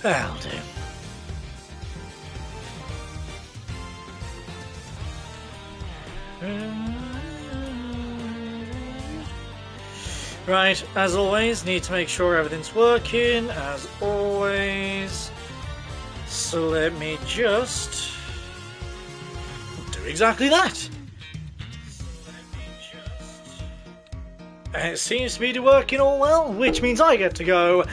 That'll do. Right, as always, need to make sure everything's working, as always. So let me just do exactly that. And it seems to be working all well, which means I get to go.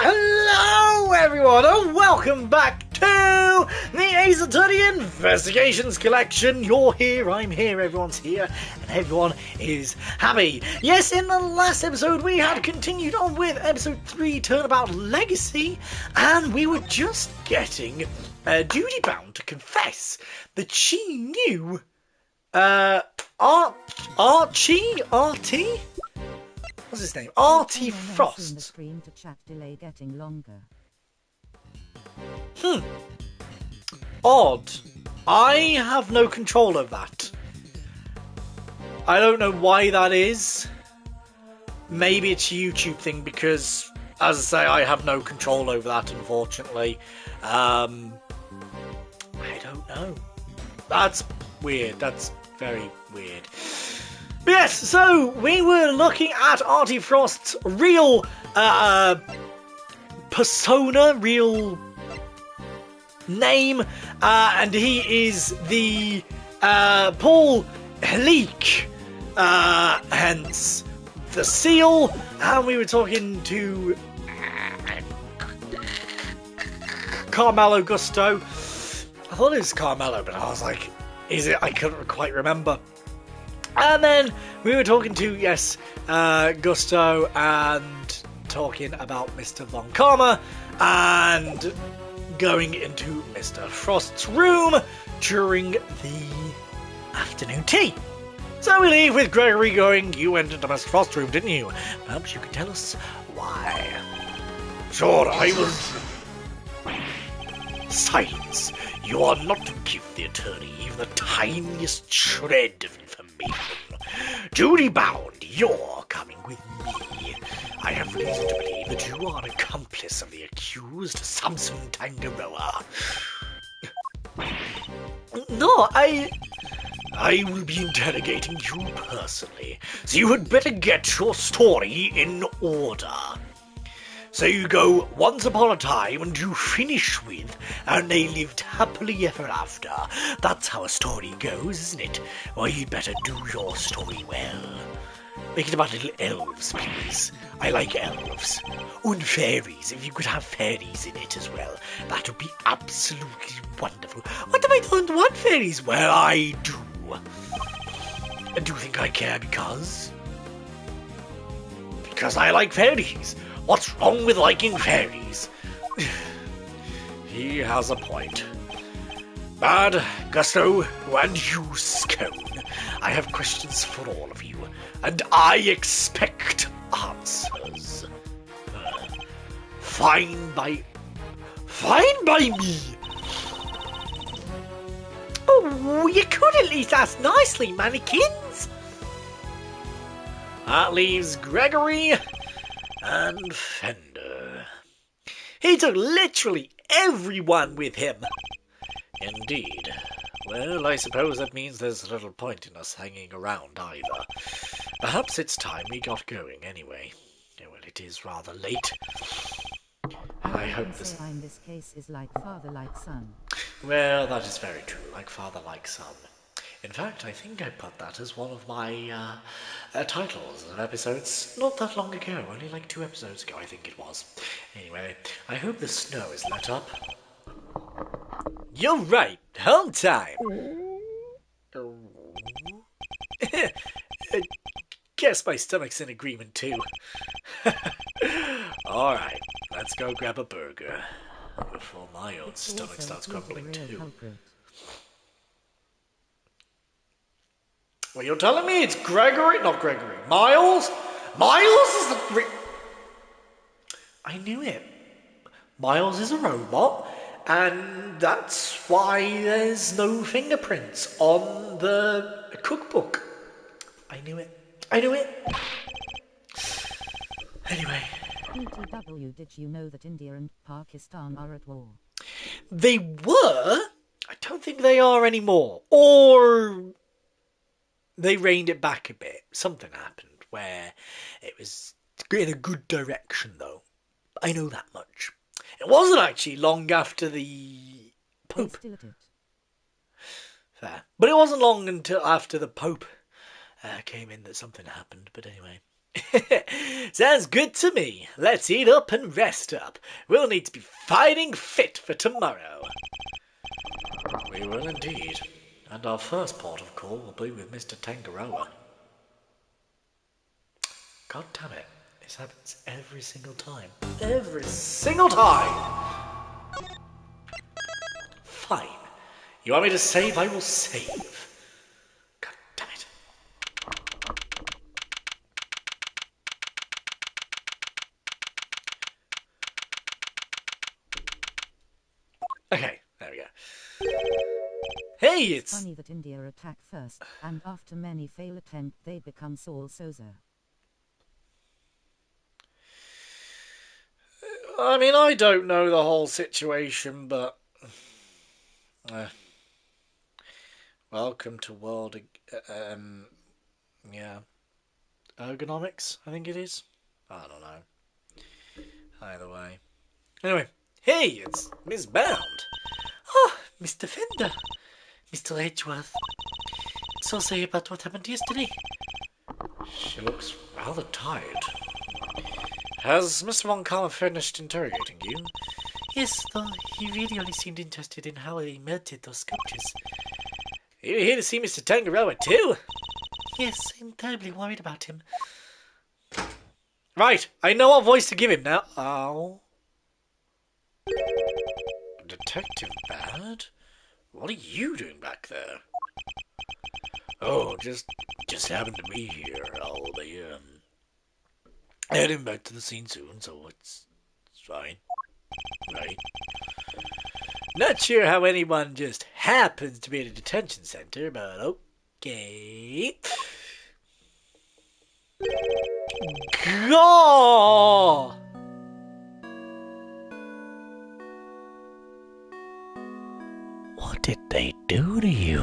Hello everyone, and welcome back to the Ace Attorney Investigations Collection. You're here, I'm here, everyone's here, and everyone is happy. Yes, in the last episode we had continued on with episode 3, Turnabout Legacy, and we were just getting Judy Bound to confess that she knew Archie? What's his name? Artie Frost. The screen to chat delay getting longer. Odd. I have no control of that. I don't know why that is. Maybe it's a YouTube thing because, as I say, I have no control over that, unfortunately. I don't know. That's weird. That's very weird. But yes, so we were looking at Artie Frost's real persona, real name, and he is the Paul Hleek, hence the seal, and we were talking to Carmelo Gusto. I thought it was Carmelo, but I was like, is it? I couldn't quite remember. And then we were talking to, yes, Gusto, and talking about Mr. Von Karma, and going into Mr. Frost's room during the afternoon tea. So we leave with Gregory going, you went into Mr. Frost's room, didn't you? Perhaps you could tell us why. Sure, I was... Silence. You are not to give the attorney even the tiniest shred of information. Judy Bound, you're coming with me. I have reason to believe that you are an accomplice of the accused Samson Tangaroa. No, I will be interrogating you personally, so you had better get your story in order. So you go, once upon a time, and you finish with, and they lived happily ever after. That's how a story goes, isn't it? Well, you'd better do your story well. Make it about little elves, please. I like elves. And fairies, if you could have fairies in it as well. That would be absolutely wonderful. What if I don't want fairies? Well, I do. And do you think I care because? Because I like fairies. What's wrong with liking fairies? He has a point. Bad, Gusto, and you, Scone. I have questions for all of you, and I expect answers. Fine by me. Oh, you could at least ask nicely, mannequins. That leaves Gregory and Fender. He took literally everyone with him. Indeed. Well, I suppose that means there's little point in us hanging around either. Perhaps it's time we got going anyway. Well, it is rather late. And I hope this... in this case is like father, like son. Well, that is very true, like father, like son. In fact, I think I put that as one of my titles of episodes not that long ago, only like 2 episodes ago, I think it was. Anyway, I hope the snow is let up. You're right, home time! Guess my stomach's in agreement too. Alright, let's go grab a burger before my own stomach starts grumbling too. Well, you're telling me it's Gregory? Not Gregory. Miles? Miles is the... I knew it. Miles is a robot, and that's why there's no fingerprints on the cookbook. I knew it. I knew it. Anyway, BTW, did you know that India and Pakistan are at war? They were? I don't think they are anymore. Or they reined it back a bit. Something happened where it was in a good direction, though. I know that much. It wasn't actually long after the Pope. They still at it. Fair. But it wasn't long until after the Pope came in that something happened. But anyway. Sounds good to me. Let's eat up and rest up. We'll need to be fighting fit for tomorrow. We will indeed. And our first port of call will be with Mr. Tangaroa. God damn it. This happens every single time. Every single time! Fine. You want me to save? I will save. God damn it. Okay, there we go. Hey, it's Funny that India attack first, and after many fail attempts they become sole Sosa. I mean, I don't know the whole situation, but welcome to world, yeah, ergonomics. I think it is. I don't know. Either way. Anyway, hey, it's Miss Bound. Oh, Mr. Fender, Mr. Edgeworth. So say about what happened yesterday. She looks rather tired. Has Mr. Von Karma finished interrogating you? Yes, though he really only seemed interested in how he melted those sculptures. Are you here to see Mr. Tangaroa too? Yes, I'm terribly worried about him. Right, I know what voice to give him now. Oh. Detective Bad? What are you doing back there? Oh, just happened to be here. I'll be, heading back to the scene soon, so it's fine. Right. Not sure how anyone just happens to be at a detention center, but okay. Go! What did they do to you?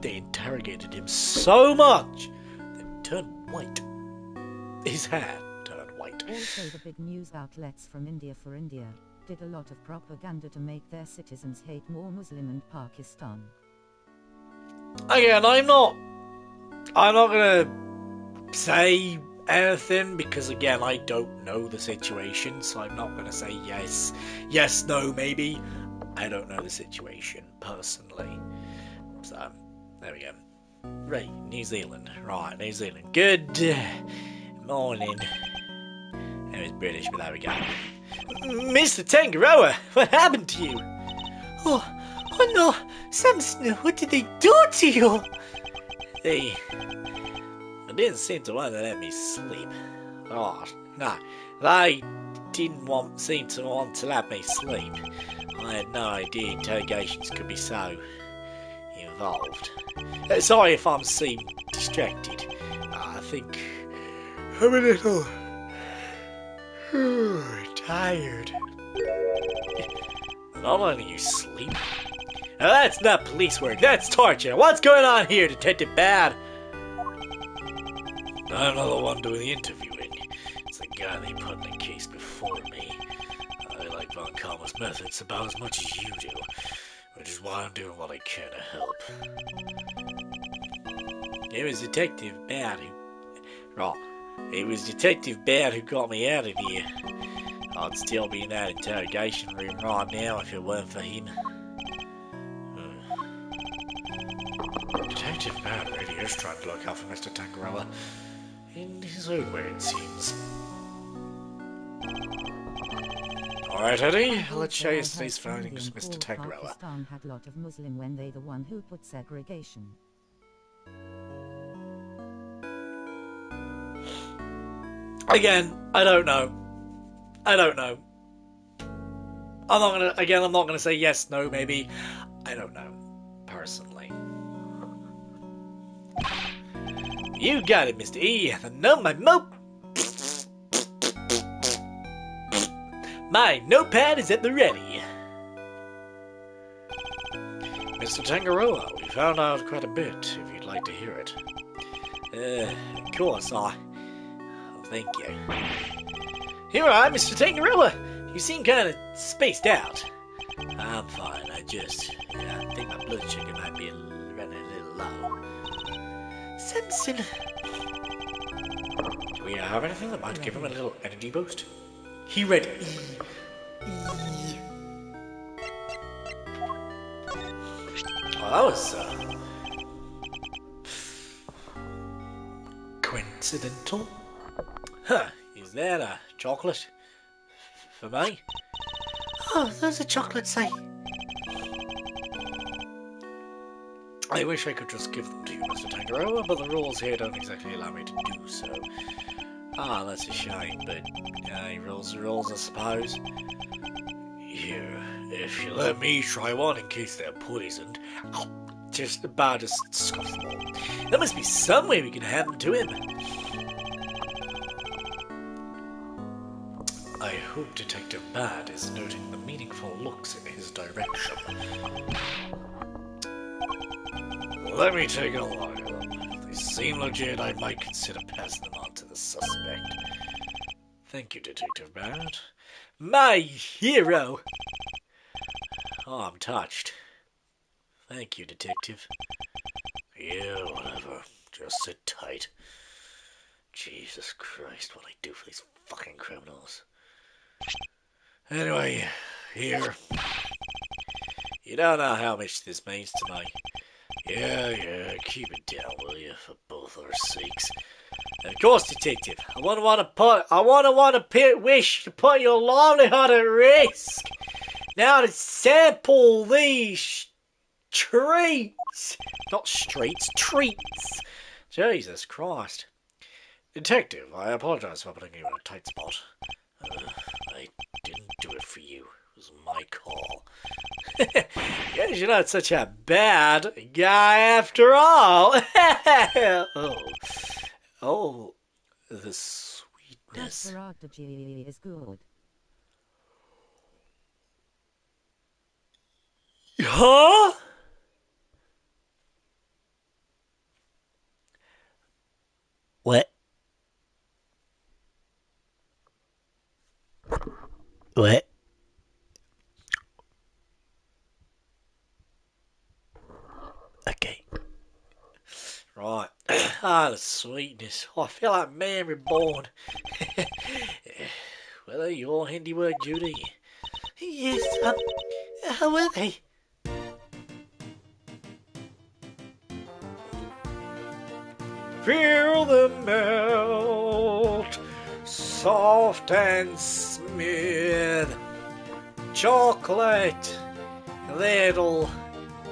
They interrogated him so much that he turned white. His hair turned white. Also, the big news outlets from India for India did a lot of propaganda to make their citizens hate more Muslim and Pakistan. Again, I'm not gonna say anything because again I don't know the situation, so I'm not gonna say yes, no, maybe. I don't know the situation personally. So there we go. Right, New Zealand. Right, New Zealand. Good morning. It was British, but there we go. Mr. Tangaroa, what happened to you? Oh no, Sam Snow, what did they do to you? They didn't seem to want to let me sleep. Oh, no, they didn't seem to want to let me sleep. I had no idea interrogations could be so involved. Sorry if I'm seem distracted. I think I'm a little tired. Not letting you sleep? Now that's not police work, that's torture. What's going on here, Detective Bad? I'm not the one doing the interviewing. It's the guy they put in the case before me. I like Von Karma's methods about as much as you do, which is why I'm doing what I can to help. It was Detective Bad who got me out of here. I'd still be in that interrogation room right now if it weren't for him. Detective Bad really is trying to look out for Mr. Tangaroa. In his own way, it seems. Alright, Eddie, let's show you today's findings, Mr. Tangaroa. Pakistan had lot of Muslim when they the one who put segregation. Again, I don't know. I'm not gonna say yes, no, maybe. I don't know, personally. You got it, Mr. E. My notepad is at the ready. Mr. Tangaroa, we found out quite a bit, if you'd like to hear it. Of course, thank you. Here I am, Mr. Tangaroa. You seem kind of spaced out. I'm fine, I think my blood sugar might be running a little low. Samson! Do we have anything that might give him a little energy boost? He read E. Well, that was, coincidental? Huh, is that a chocolate? For me? Oh, there's a chocolate, say. I wish I could just give them to you, Mr. Tangaroa, but the rules here don't exactly allow me to do so. Ah, that's a shame, but rules are rules, I suppose. Here, if you let me try one in case they're poisoned, I'll just about just scoff them all. There must be some way we can hand them to him. I hope Detective Bad is noting the meaningful looks in his direction. Let me take a look at them. If they seem legit, I might consider passing them on to the suspect. Thank you, Detective Bad. My hero! Oh, I'm touched. Thank you, Detective. Yeah, whatever. Just sit tight. Jesus Christ, what I do for these fucking criminals. Anyway, here. You don't know how much this means to me. Yeah, keep it down, will you, for both our sakes. Of course, Detective. I wouldn't want to wish to put your livelihood at risk. Now to sample these treats. Not streets, treats. Jesus Christ. Detective, I apologize for putting you in a tight spot. I didn't do it for you. It was my call. Guess you're not such a bad guy after all. Oh, the sweetness. Strategy is good. Huh? What? What? Okay. Right. Ah, the sweetness. Oh, I feel like man reborn. Were they your handiwork, Judy? Yes, how were they? Feel the melt, soft and smooth. Chocolate, little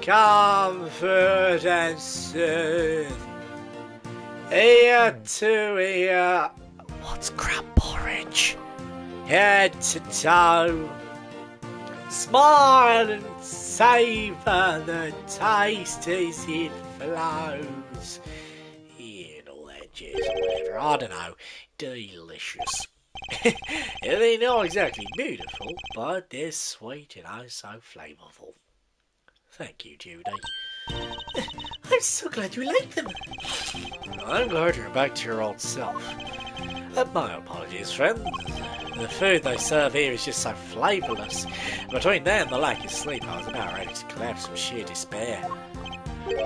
comfort and soothe. Ear to ear. What's crab porridge? Head to toe. Smile and savour the taste as it flows. Yeah, and all that jazz or whatever. I don't know. Delicious. They're not exactly beautiful, but they're sweet and oh so flavourful. Thank you, Judy. I'm so glad you like them. I'm glad you're back to your old self. My apologies, friend. The food they serve here is just so flavourless. Between that and the lack of sleep, I was about ready to collapse from sheer despair.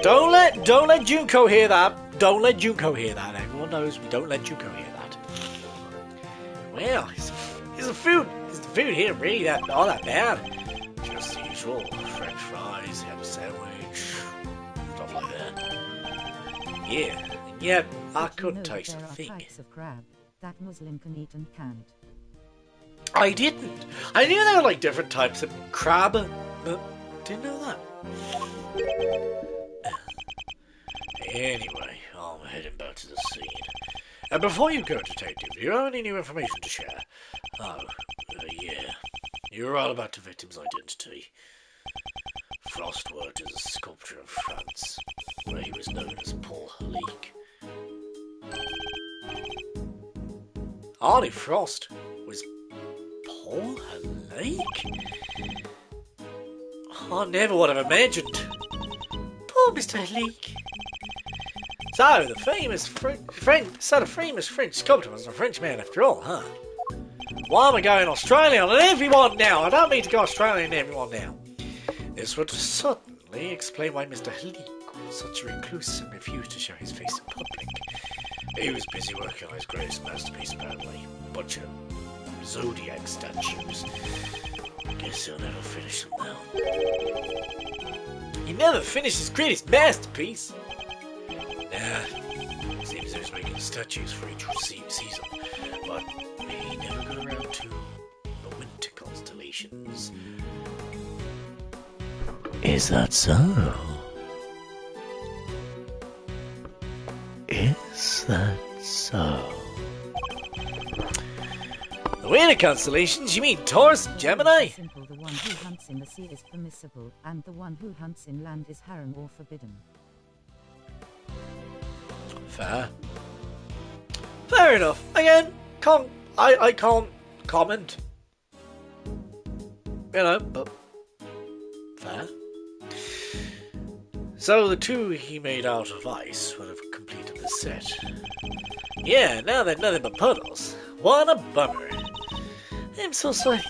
Don't let Junko hear that. Don't let Junko hear that. Everyone knows we don't let Junko hear that. Well, is the food here really all that bad? Just the usual. French fries, ham sandwich, stuff like that. Yeah, and yet I couldn't taste a thing. Types of crab that Muslim can eat and can't. I didn't. I knew there were like different types of crab, but didn't know that. Anyway, I'm heading back to the scene. And before you go, Detective, do you have any new information to share? Yeah. You were all about the victim's identity. Frost worked as a sculptor in France, where he was known as Paul Halique. Arnie Frost was Paul Lake? I never would have imagined. Poor Mr. Lake. So, the famous French sculptor was a Frenchman after all, huh? Why am I going Australian on everyone now? I don't mean to go Australian on everyone now. This would certainly explain why Mr. Leek was such a recluse and refused to show his face in public. He was busy working on his greatest masterpiece, apparently. Bunch of zodiac statues. I guess he'll never finish them now. He never finished his greatest masterpiece? Nah, seems there's making statues for each season, but he never got around to the winter constellations. Is that so? Is that so? The winter constellations? You mean Taurus and Gemini? Simple, the one who hunts in the sea is permissible, and the one who hunts in land is haram or forbidden. Fair. Fair enough. Again, I can't comment. You know, but fair. So the two he made out of ice would have completed the set. Yeah, now they're nothing but puddles. What a bummer. I'm so sorry.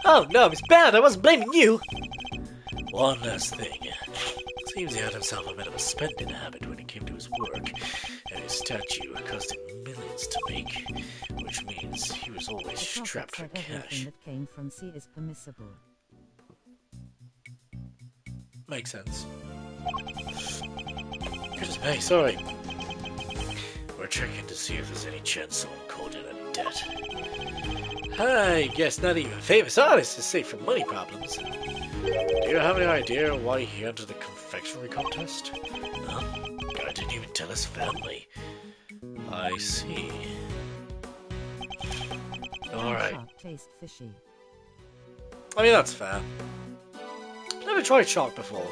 Oh no, Miss Bad, I wasn't blaming you. One last thing. Seems he had himself a bit of a spending habit when it came to his work, and his statue cost him millions to make, which means he was always strapped for cash. Everything that came from sea is permissible. Makes sense. Goodness me, sorry. We're checking to see if there's any chance someone caught in a debt. I guess not even famous artists is safe from money problems. Do you have any idea why he entered the confectionery contest? No, guy didn't even tell his family. I see. Alright. Taste fishy. I mean, that's fair. Never tried shark before.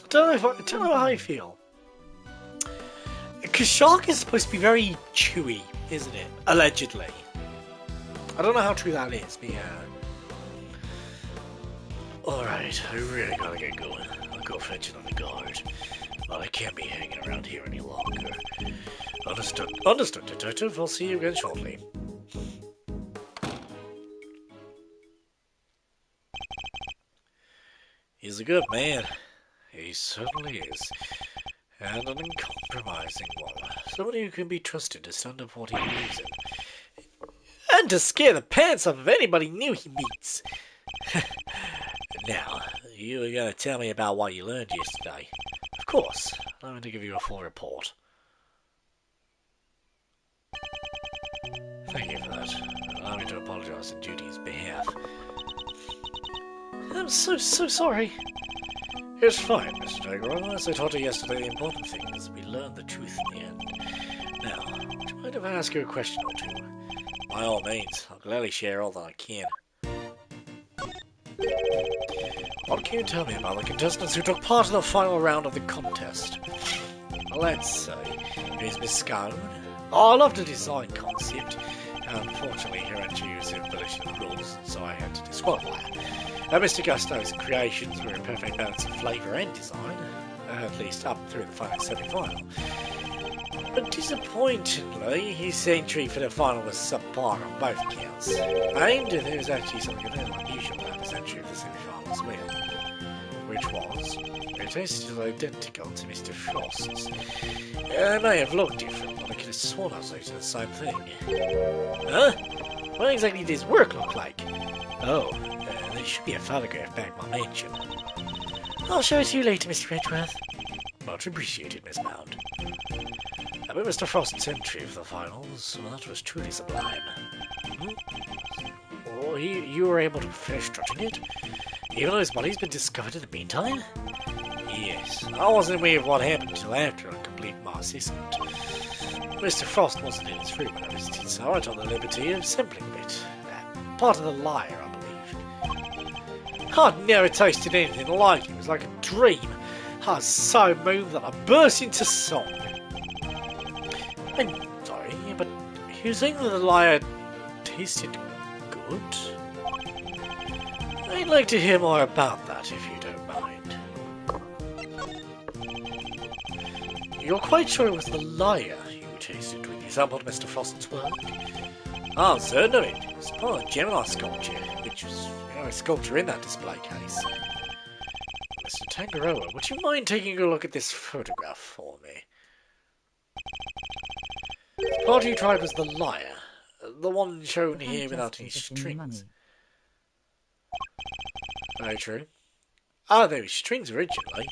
I don't know how I feel. Because shark is supposed to be very chewy, isn't it? Allegedly. I don't know how true that is, but yeah. Alright, I really gotta get going. I'll go fetch another guard. Well, I can't be hanging around here any longer. Understood. Understood, detective. I'll see you again shortly. He's a good man. He certainly is. And an uncompromising one. Somebody who can be trusted to stand up for what he believes in. And to scare the pants off of anybody new he meets. Now, you were going to tell me about what you learned yesterday. Of course. I'm going to give you a full report. Thank you for that. Allow me to apologize on Judy's behalf. I'm so sorry. It's fine, Mr. Tiger. As I told you yesterday, the important thing is we learn the truth in the end. Now, would you mind if I ask you a question or two? By all means, I'll gladly share all that I can. What can you tell me about the contestants who took part in the final round of the contest? Let's say, here's Miss Scone. Oh, I love the design concept. Unfortunately, her entry was in violation of the rules, so I had to disqualify her. Mr. Gusto's creations were a perfect balance of flavour and design, at least up through the final semi-final. But disappointingly, his entry for the final was subpar on both counts. And there was actually something a little unusual about his entry of the semi-final as well. Which was, it is identical to Mr. Frost's. It may have looked different, but I could have sworn I was doing the same thing. Huh? What exactly did his work look like? Oh, there should be a photograph back in my mansion. I'll show it to you later, Mr. Redworth. Much appreciated, Miss Mound. About Mr. Frost's entry for the finals, well, that was truly sublime. Oh, you were able to finish judging it? Even though his body's been discovered in the meantime? Yes, I wasn't aware of what happened until after I completed my assessment. Mr. Frost wasn't in his room when I visited, so I took the liberty of sampling a bit. Part of the lyre, I believe. I'd never tasted anything like it. It was like a dream. I was so moved that I burst into song. I'm sorry, Yeah, but you're saying that the liar tasted good? I'd like to hear more about that, if you don't mind. You're quite sure it was the liar you tasted when you sampled Mr. Frost's work? I'm certain of it. It's part of Gemini sculpture, which was a sculpture in that display case. Mr. Tangaroa, would you mind taking a look at this photograph for me? The party you tried was the liar. The one shown here without any strings. Very true. Ah, there were strings originally.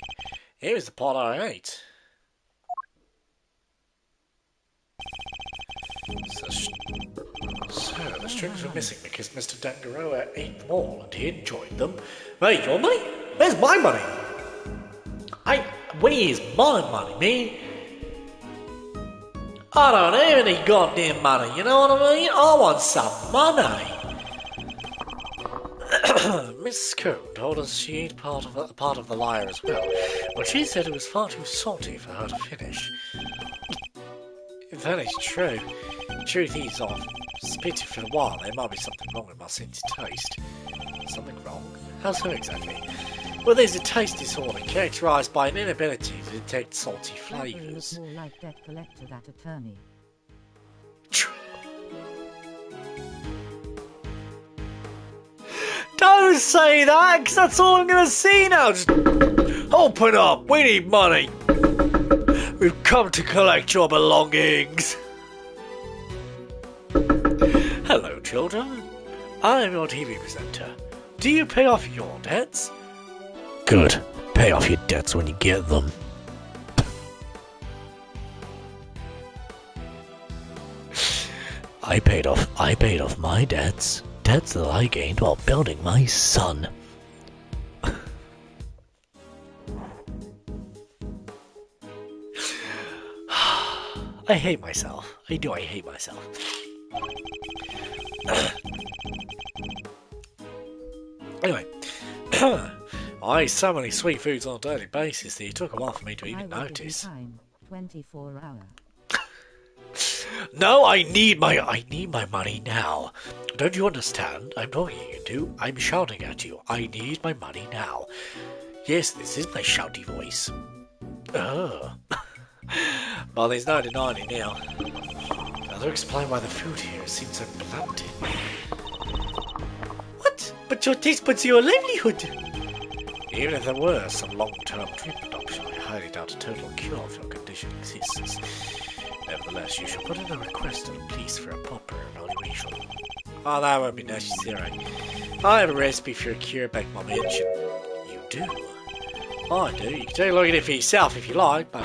Here was the part I ate. So the strings were missing because Mr. Tangaroa ate them all and he enjoyed them. Wait, your money? Where's my money? Where's my money, man? I don't have any goddamn money, you know what I mean? I want some money. Miss Cone told us she ate part of the liar as well, but she said it was far too salty for her to finish. If that is true, truth is I've spit it for a while. There might be something wrong with my sense of taste. Something wrong? How so exactly? Well, there's a taste disorder characterised by an inability to detect salty flavours. More like debt collector, that attorney. Don't say that, because that's all I'm going to see now. Just open up. We need money. We've come to collect your belongings. Hello, children. I'm your TV presenter. Do you pay off your debts? Good. Pay off your debts when you get them. I paid off my debts. Debts that I gained while building my son. I hate myself. I hate myself. Anyway, I eat so many sweet foods on a daily basis that it took a while for me to even notice. 24 hour. No, I need my money now. Don't you understand? I'm talking to you. I'm shouting at you. I need my money now. Yes, this is my shouty voice. Oh. Well, there's no denying it now. That'll explain why the food here seems so blunted. What? But your taste buds are your livelihood. Even if there were some long-term treatment option, I highly doubt a total cure for your condition exists. Nevertheless, you should put in a request to the police for a proper evaluation. Oh, that won't be necessary. I have a recipe for a cure back my mansion. You do? I do. You can take a look at it for yourself if you like, but,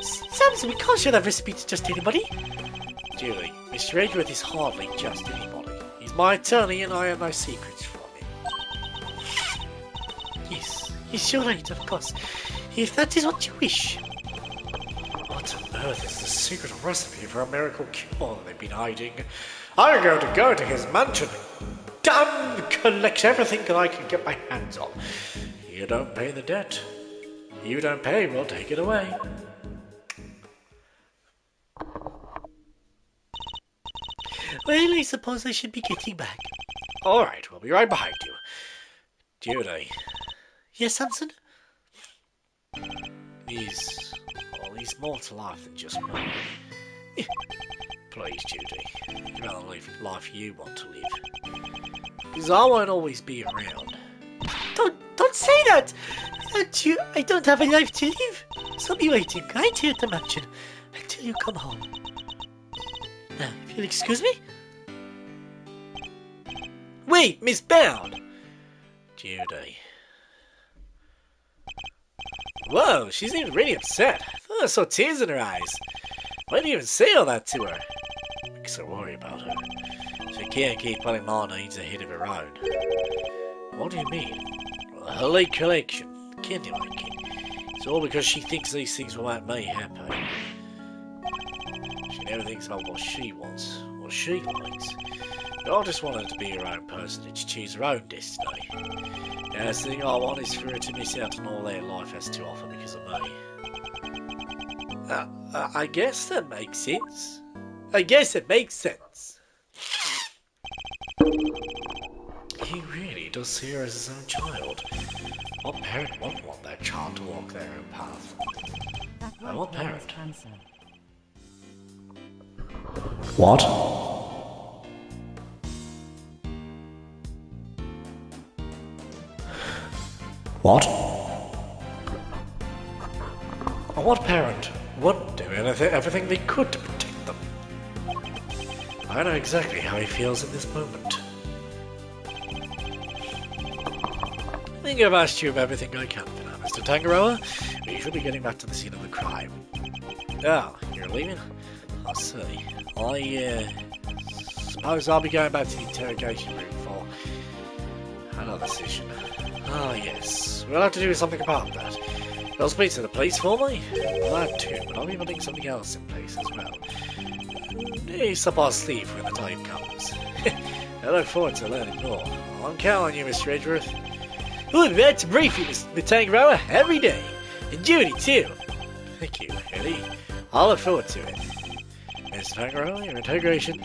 Samson, we can't share that recipe to just anybody. Julie, Mr. Edgeworth is hardly just anybody. He's my attorney and I have no secrets from him. Yes, you're right, of course. If that is what you wish. What on earth is the secret recipe for a miracle cure that they've been hiding? I'm going to go to his mansion and collect everything that I can get my hands on. You don't pay the debt. You don't pay, we'll take it away. Well, I suppose I should be getting back. Alright, we'll be right behind you. Judy. Yes, Samson? He's more to life than just money. Please, Judy, you better live the life you want to live. Because I won't always be around. Don't say that! I don't have a life to live. So I'll be waiting right here at the mansion until you come home. Now, if you'll excuse me? Wait, Miss Bound! Judy. Whoa, she seems really upset. I thought I saw tears in her eyes. Why didn't you even say all that to her? Because I worry about her. She can't keep putting my needs ahead of her own. What do you mean? Well, her late collection, candy making. It's all because she thinks these things will make me happy. She never thinks about what she wants, what she likes. I just want her to be her own person and to choose her own destiny. The last thing I want is for her to miss out on all that life has to offer because of me. I guess that makes sense. I guess it makes sense. He really does see her as his own child. What parent wouldn't want their child to walk their own path? And what parent? What? What? What parent wouldn't do everything they could to protect them? I know exactly how he feels in this moment. I think I've asked you of everything I can for now, Mr. Tangaroa. We should be getting back to the scene of the crime. Oh, you're leaving? I see. I suppose I'll be going back to the interrogation room for another session. Ah, yes. We'll have to do something about that. You'll speak to the police for me? That too, but I'll be putting something else in place as well. It's up our sleeve when the time comes. I look forward to learning more. I'm counting on you, Mr. Edgeworth. We'll be back to brief you, Mr. Tangaroa, every day. And Judy, too. Thank you, Eddie. I'll look forward to it. Mr. Tangaroa, your interrogation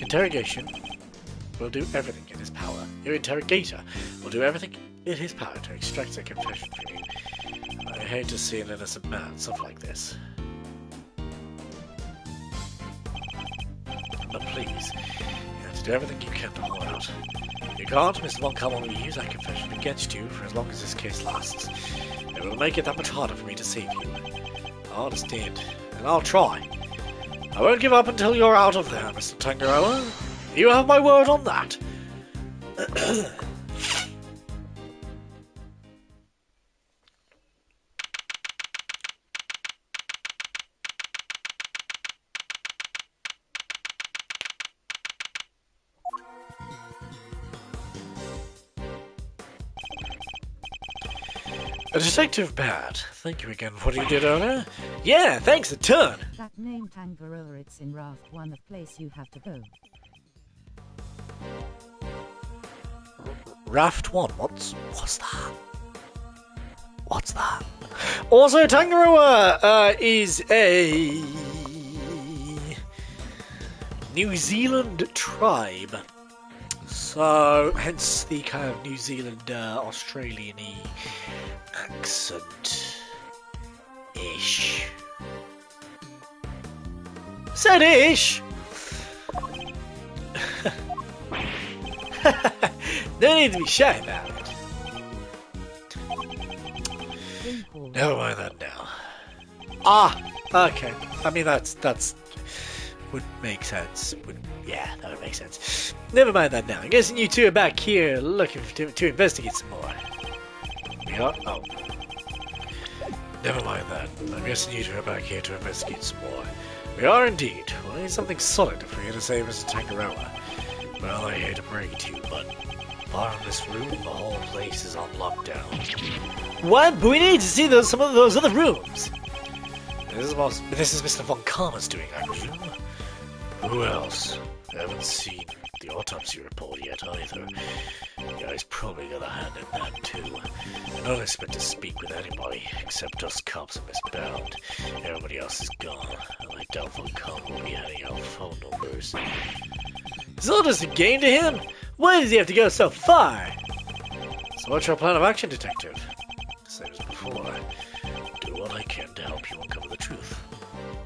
will do everything in his power. Your interrogator will do everything in his power to extract a confession from you. I hate to see an innocent man suffer like this. But please, you have to do everything you can to hold out. If you can't, Mr. Montcalm will use that confession against you for as long as this case lasts. It will make it that much harder for me to save you. I understand, and I'll try. I won't give up until you're out of there, Mr. Tangaroa. You have my word on that. Detective Bad, thank you again for what you did earlier. Yeah, thanks a ton. That name Tangaroa, it's in Raft 1 of place you have to go. Raft 1, what's that? What's that? Also, Tangaroa is a New Zealand tribe. So, hence the kind of New Zealand, Australian-y accent-ish. Said ish! No need to be shy about it. Never mind that now. Ah! Okay. I mean, that's would make sense. Yeah, that would make sense. Never mind that now. I'm guessing you two are back here looking to investigate some more. We are? Oh. Never mind that. I'm guessing you two are back here to investigate some more. We are indeed. We'll need something solid if we're here to save Mr. Tangaroa. Well, I hate to break it to you, but apart from this room, the whole place is on lockdown. What? But we need to see some of those other rooms! This is Mr. Von Karma's doing, I presume. Who else? I haven't seen the autopsy report yet either. The guy's probably got a hand in that too. I don't expect to speak with anybody except us cops and Miss Bound. Everybody else is gone, and I doubt Von Karma will be handing out phone numbers. Is all just a game to him? Why does he have to go so far? So what's your plan of action, Detective? Same as before. Do what I can to help you uncover the truth.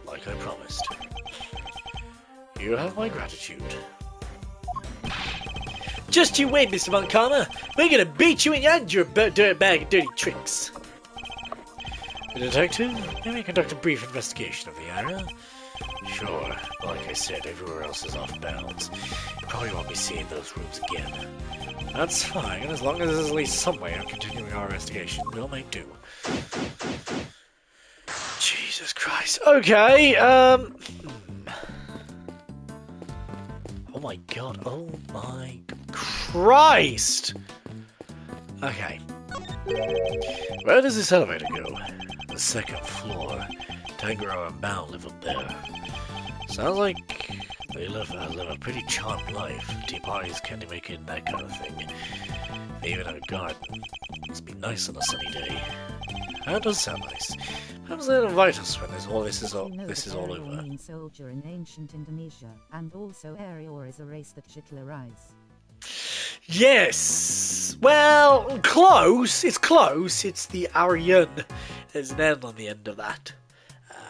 Like I promised. You have my gratitude. Just you wait, Mr. Von Karma. We're gonna beat you and your dirt bag of dirty tricks. The detective, may we conduct a brief investigation of the area? Sure, but like I said, everywhere else is off bounds. You probably won't be seeing those rooms again. That's fine, as long as there's at least some way of continuing our investigation, we'll make do. Jesus Christ. Okay, Oh my god, oh my Christ! Okay. Where does this elevator go? The second floor. Tangaroa and Bound live up there. Sounds like They live a pretty charmed life. Tea parties, candy making, that kind of thing. They even have a garden. Must be nice on a sunny day. That does sound nice. Perhaps they'll invite us when this is all over. Means soldier in ancient Indonesia, and also Arior is a race that Hitlerized. Yes! Well, close! It's close. It's the Aryan. There's an N on the end of that.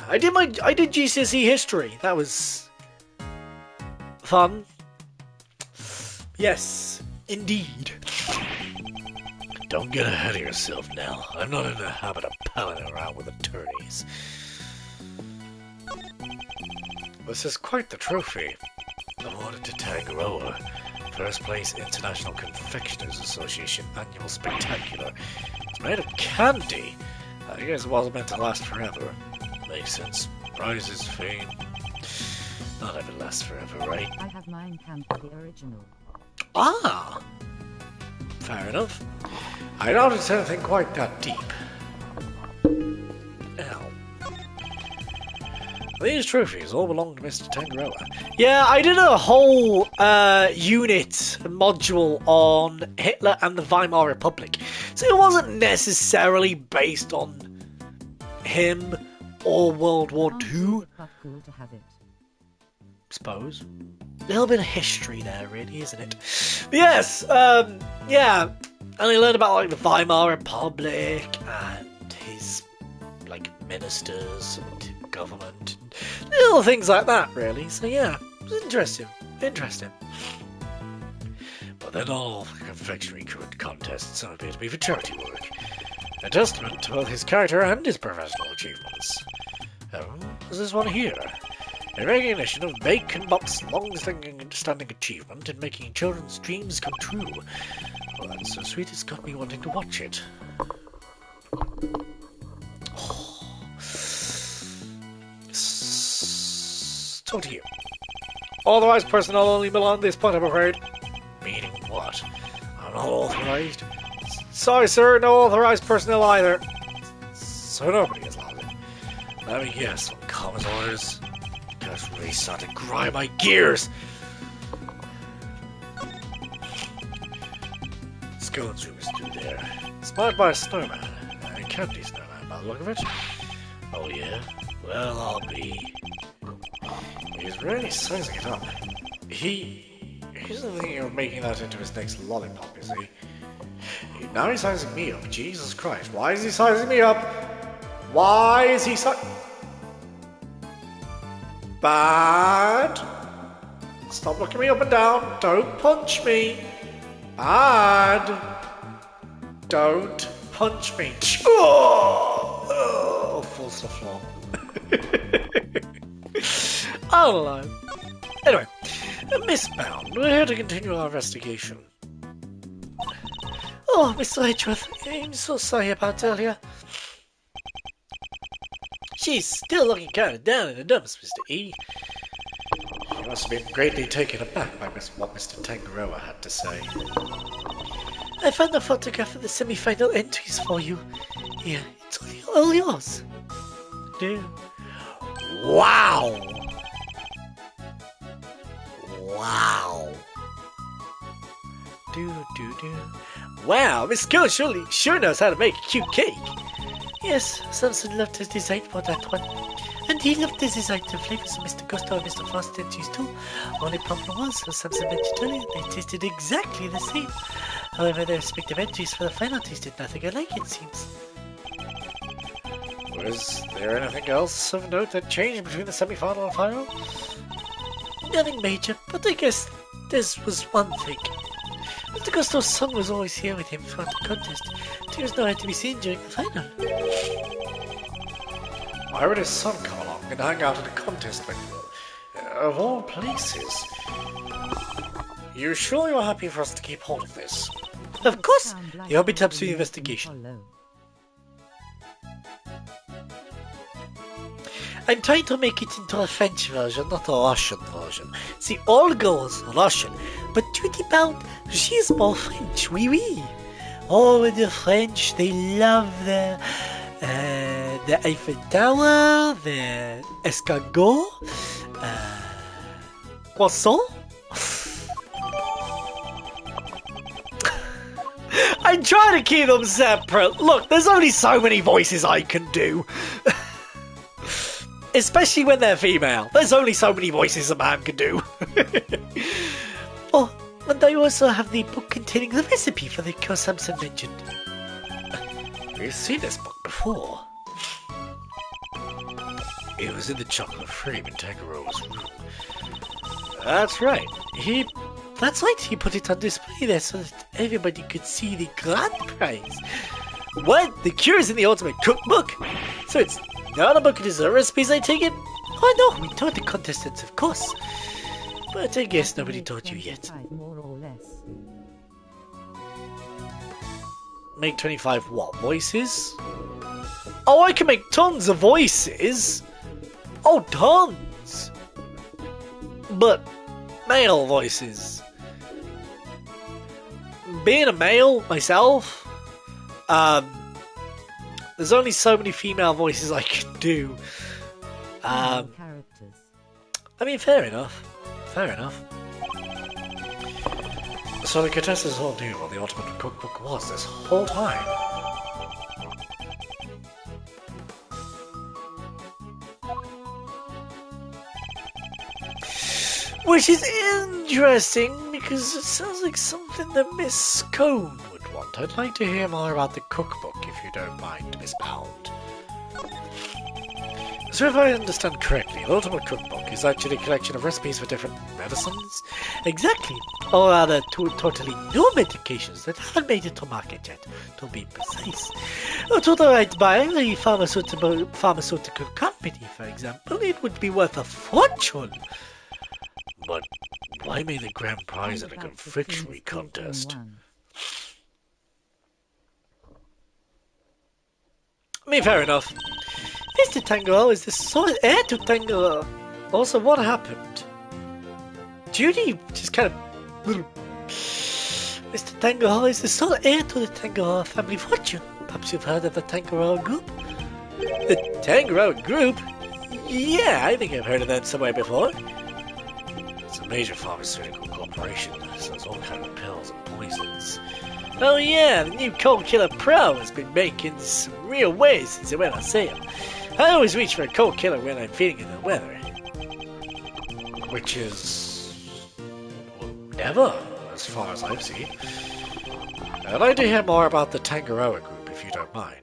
I did GCSE history. That was fun. Yes, indeed. Don't get ahead of yourself now. I'm not in the habit of palling around with attorneys. This is quite the trophy. Awarded to Tangaroa. First place International Confectioners Association Annual Spectacular. It's made of candy. I guess it wasn't meant to last forever. Makes sense. Prizes, fame. Not ever lasts forever, right? I have mine camp the original. Ah! Fair enough. I doubt it's anything quite that deep. Ow. These trophies all belong to Mr. Tangaroa. Yeah, I did a whole unit module on Hitler and the Weimar Republic. So it wasn't necessarily based on him or World War II. But cool to have it. Suppose. A little bit of history there, really, isn't it? But yes, yeah. And I learned about, like, the Weimar Republic and his, like, ministers and government and little things like that, really. So, yeah, it was interesting. Interesting. But then all the confectionery contests appear to be for charity work. A testament to both his character and his professional achievements. Oh, there's this one here. In recognition of Bake and Bop's long-standing achievement in making children's dreams come true. Well, that's so sweet, it's got me wanting to watch it. Oh. So to you. Authorized personnel only belong at this point, I'm afraid. Meaning what? I'm not authorized. Sorry, sir, no authorized personnel either. So nobody is allowed in. Let me guess, on commas orders. That's really starting to grind my gears. Scones room is through there. Inspired by a snowman. A candy snowman by the look of it. Oh yeah? Well, I'll be. He's really sizing it up. He isn't thinking of making that into his next lollipop, is he? Now he's sizing me up. Jesus Christ. Why is he sizing me up? Why is he sizing... Bad. Stop looking me up and down. Don't punch me. Bad. Don't punch me. Oh, falls to the floor. I don't know. Anyway, Miss Bound, we're here to continue our investigation. Oh, Mr. Edgeworth, I'm so sorry about earlier. She's still looking kind of down in the dumps, Mr. E. She must have been greatly taken aback by what Mr. Tangaroa had to say. I found a photograph of the semi-final entries for you. Here, it's all yours. Do. Wow! Wow! Do. Wow, Miss Girl sure knows how to make a cute cake. Yes, Samson loved his design for that one. And he loved the design to flavors of Mr. Gusto and Mr. Frost entries too. Only problem was, as Samson mentioned earlier, they tasted exactly the same. However, their respective entries for the final tasted nothing alike, it seems. Was there anything else of note that changed between the semi-final and final? Nothing major, but I guess this was one thing. Mr. Gusto's son was always here with him throughout the contest, but he was nowhere to be seen during the final. Why would his son come along and hang out at a contest venue? Of all places. You sure you're happy for us to keep hold of this? Of course! You help me to the investigation. I'm trying to make it into a French version, not a Russian version. See, all girls Russian, but Judy Bound, she's more French, oui oui. Oh, the French, they love the Eiffel Tower, the escargot, Croissant? I try to keep them separate. Look, there's only so many voices I can do. Especially when they're female. There's only so many voices a man can do. Oh, and I also have the book containing the recipe for the cure Samson mentioned. We've seen this book before. It was in the chocolate frame in Tangaroa's room. That's right. He put it on display there so that everybody could see the grand prize. What? The cure is in the ultimate cookbook? So it's not a book of dessert recipes, I take it? Oh no, we taught the contestants, of course. But I guess nobody taught you yet. More or less. Make 25 what? Voices? Oh, I can make tons of voices! Oh, tons! But male voices. Being a male myself, there's only so many female voices I can do. Characters. I mean, fair enough. Fair enough. So the contestants all knew what the ultimate cookbook was this whole time. Which is interesting, because it sounds like something that Miss Scone would want. I'd like to hear more about the cookbook, if you don't mind, Miss Bound. So if I understand correctly, the Ultimate Cookbook is actually a collection of recipes for different medicines? Exactly. Or rather, totally new medications that haven't made it to market yet, to be precise. To the right buyer, a pharmaceutical company, for example, it would be worth a fortune. But why make the grand prize in a confectionery contest? I mean, fair enough. Mr. Tango is the sole heir to Tango. Also, what happened? Judy just kind of... Mr. Tango is the sole heir to the Tango family fortune. Perhaps you've heard of the Tango Group? The Tango Group? Yeah, I think I've heard of them somewhere before. It's a major pharmaceutical corporation that sells all kinds of pills and poisons. Oh yeah, the new Cold Killer Pro has been making some real waves since it went on sale. I always reach for a cold killer when I'm feeling in the weather. Which is... never, as far as I've seen. I'd like to hear more about the Tangaroa Group, if you don't mind.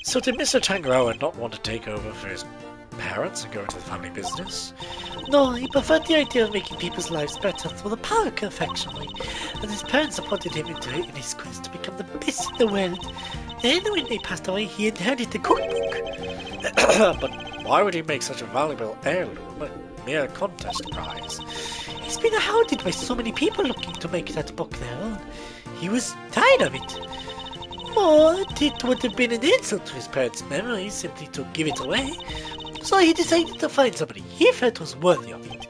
So did Mr. Tangaroa not want to take over for his parents and go into the family business? No, he preferred the idea of making people's lives better through the power of confectionery, and his parents supported him into it in his quest to become the best in the world. Then when they passed away, he inherited the cookbook. But why would he make such a valuable heirloom a mere contest prize? He's been hounded by so many people looking to make that book their own. He was tired of it. But it would have been an insult to his parents' memory simply to give it away. So he decided to find somebody he felt was worthy of it.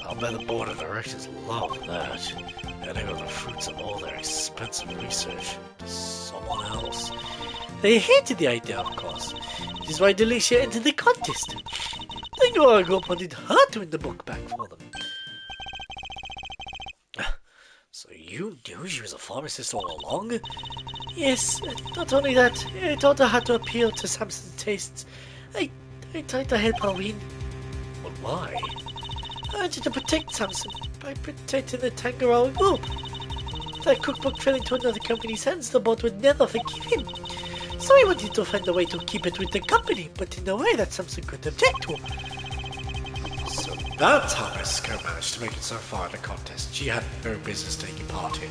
I'll bet the board of directors love that. Handing over the fruits of all their expensive research to someone else. They hated the idea, of course. Which is why Delicia entered the contest. The Gora Group wanted her to win the book back for them. So you knew she was a pharmacist all along? Yes, not only that, I taught her how to appeal to Samson's tastes. I tried to help her win. But why? I wanted to protect Samson by protecting the Tangaroa Group. If that cookbook fell into another company's hands, the board would never forgive him. So I wanted to find a way to keep it with the company, but in a way that Samson could object to. So that's how Miss Scone managed to make it so far in the contest she had no business taking part in.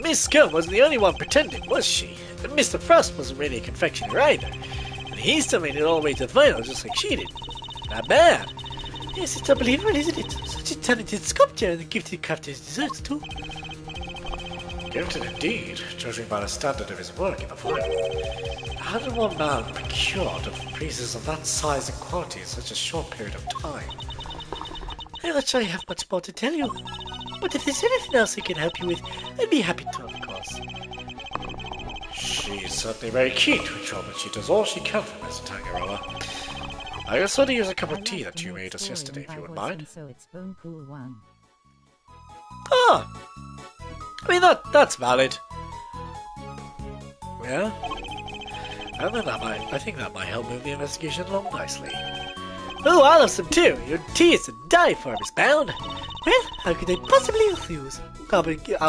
Miss Scone wasn't the only one pretending, was she? And Mr. Frost wasn't really a confectioner either. And he still made it all the way to the final just like she did. Not bad. Yes, it's unbelievable, isn't it? Such a talented sculptor and a gifted crafter his desserts too. Gifted indeed, judging by the standard of his work in the final. How did one man procure pieces of that size and quality in such a short period of time? I'm not sure I have much more to tell you. But if there's anything else I can help you with, I'd be happy to, of course. Shh. She's certainly very keen to ensure that she does all she can for Mr. Tangaroa. I guess I'll use a cup of tea that you made us yesterday, if you wouldn't mind. So it's Bone Pool 1. Ah! I mean, that's valid. Yeah? And then I think that might help move the investigation along nicely. Oh, I'll have some too. Your tea is to die for, Miss Bound. Well, how could I possibly refuse? I'll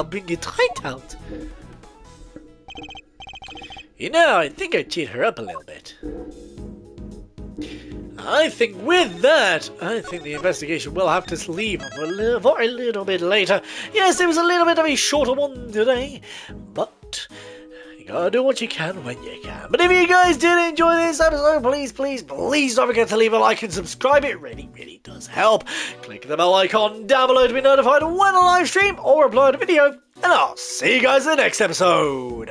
bring it right out. You know, I think I cheated her up a little bit. I think with that, I think the investigation will have to leave for a little bit later. Yes, it was a little bit of a shorter one today, but you gotta do what you can when you can. But if you guys did enjoy this episode, please don't forget to leave a like and subscribe. It really does help. Click the bell icon down below to be notified when I live stream or upload a video. And I'll see you guys in the next episode.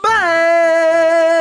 Bye!